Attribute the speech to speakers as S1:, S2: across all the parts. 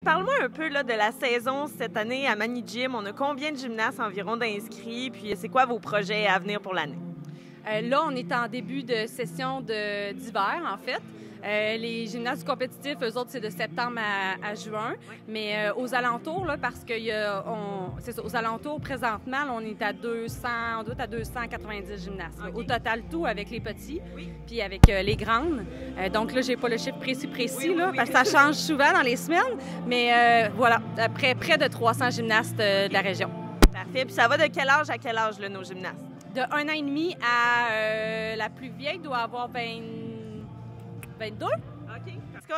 S1: Parle-moi un peu là, de la saison cette année à Mani Gym. On a combien de gymnastes environ d'inscrits? Puis c'est quoi vos projets à venir pour l'année?
S2: Là, on est en début de session d'hiver, en fait. Les gymnases compétitifs, eux autres, c'est de septembre à juin. Mais aux alentours, là, parce que c'est ça, aux alentours, présentement, là, on est à 200, on doit être à 290 gymnastes. Okay. Au total, tout avec les petits, puis avec les grandes. Donc là, j'ai pas le chiffre précis, là, parce que ça change souvent dans les semaines. Mais voilà, près de 300 gymnastes de la région.
S1: Parfait. Puis ça va de quel âge à quel âge, là, nos gymnastes?
S2: De 1 an et demi à la plus vieille doit avoir 22.
S1: OK. Parce que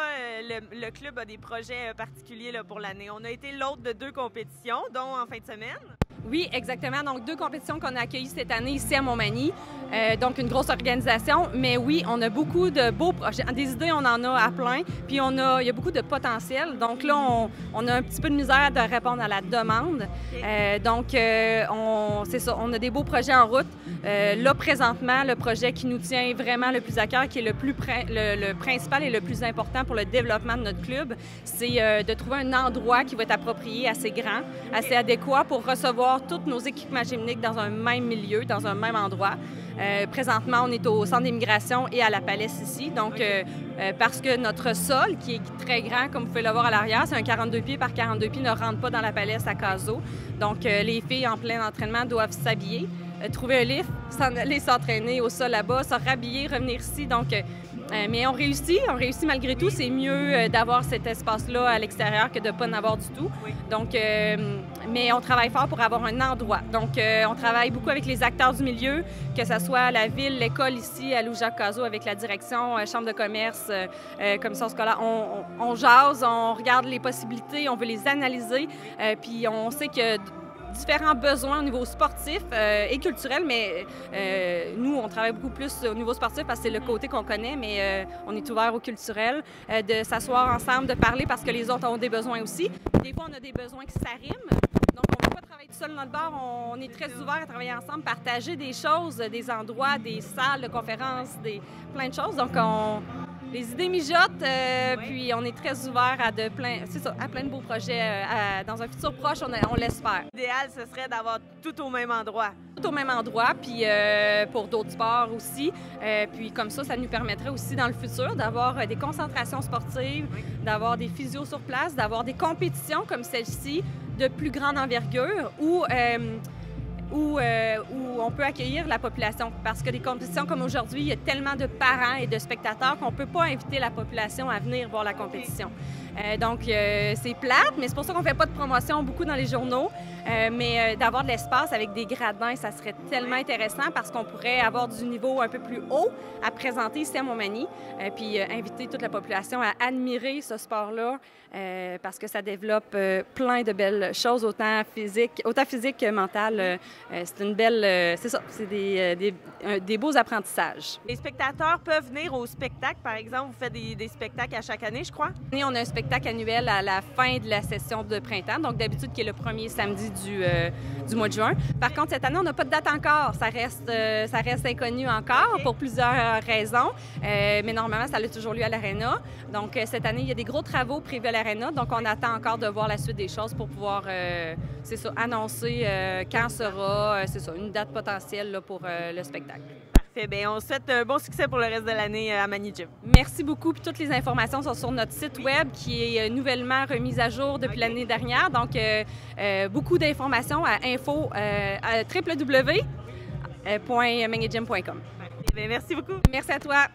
S1: le club a des projets particuliers là, pour l'année. On a été l'hôte de 2 compétitions, dont en fin de semaine.
S2: Oui, exactement. Donc, 2 compétitions qu'on a accueillies cette année ici à Montmagny. Donc, une grosse organisation. Mais oui, on a beaucoup de beaux projets. Des idées, on en a à plein. Puis, il y a beaucoup de potentiel. Donc là, on a un petit peu de misère de répondre à la demande. Donc, c'est ça. On a des beaux projets en route. Là, présentement, le projet qui nous tient vraiment le plus à cœur, qui est le principal et le plus important pour le développement de notre club, c'est de trouver un endroit qui va être approprié, assez grand, assez adéquat pour recevoir tous nos équipements gymniques dans un même milieu, dans un même endroit. Présentement, on est au centre d'immigration et à la Palisse ici. Donc, parce que notre sol, qui est très grand, comme vous pouvez le voir à l'arrière, c'est un 42 pieds par 42 pieds, ne rentre pas dans la Palisse à Caso. Donc, les filles en plein entraînement doivent s'habiller, trouver un lift, s'en aller s'entraîner au sol là-bas, se rhabiller, revenir ici. Donc, mais on réussit malgré tout. C'est mieux d'avoir cet espace-là à l'extérieur que de ne pas en avoir du tout. Donc, mais on travaille fort pour avoir un endroit. Donc, on travaille beaucoup avec les acteurs du milieu, que ce soit la ville, l'école ici, à Louis-Jacques-Cazot, avec la direction, chambre de commerce, commission scolaire. On jase, on regarde les possibilités, on veut les analyser. Puis on sait que différents besoins au niveau sportif et culturel, mais nous, on travaille beaucoup plus au niveau sportif parce que c'est le côté qu'on connaît, mais on est ouvert au culturel, de s'asseoir ensemble, de parler parce que les autres ont des besoins aussi. Des fois, on a des besoins qui s'arriment, donc on ne peut pas travailler tout seul dans le bar, on est très ouvert à travailler ensemble, partager des choses, des endroits, des salles de conférences, plein de choses, donc les idées mijotent, puis on est très ouvert à plein de beaux projets dans un futur proche, on l'espère.
S1: L'idéal, ce serait d'avoir tout au même endroit.
S2: Tout au même endroit, puis pour d'autres sports aussi. Puis comme ça nous permettrait aussi dans le futur d'avoir des concentrations sportives, d'avoir des physios sur place, d'avoir des compétitions comme celle-ci de plus grande envergure où on peut accueillir la population. Parce que des compétitions comme aujourd'hui, il y a tellement de parents et de spectateurs qu'on ne peut pas inviter la population à venir voir la compétition. Donc, c'est plate, mais c'est pour ça qu'on ne fait pas de promotion beaucoup dans les journaux. Mais d'avoir de l'espace avec des gradins, ça serait tellement intéressant parce qu'on pourrait avoir du niveau un peu plus haut à présenter ici à Montmagny. Puis inviter toute la population à admirer ce sport-là parce que ça développe plein de belles choses, autant physique que mentale. C'est une belle... c'est ça, c'est des beaux apprentissages.
S1: Les spectateurs peuvent venir au spectacle, par exemple. Vous faites des spectacles à chaque année, je crois?
S2: On a un spectacle annuel à la fin de la session de printemps, donc d'habitude qui est le premier samedi du mois de juin. Par contre, cette année, on n'a pas de date encore. Ça reste inconnu encore pour plusieurs raisons, mais normalement, ça a toujours lieu à l'Arena. Donc, cette année, il y a des gros travaux prévus à l'Arena, donc on attend encore de voir la suite des choses pour pouvoir, annoncer quand sera, une date potentielle là, pour le spectacle.
S1: Parfait. Bien, on souhaite un bon succès pour le reste de l'année à Mani Gym.
S2: Merci beaucoup. Puis toutes les informations sont sur notre site web qui est nouvellement remis à jour depuis l'année dernière. Donc, beaucoup d'informations à www.manigym.com.
S1: Merci beaucoup.
S2: Merci à toi.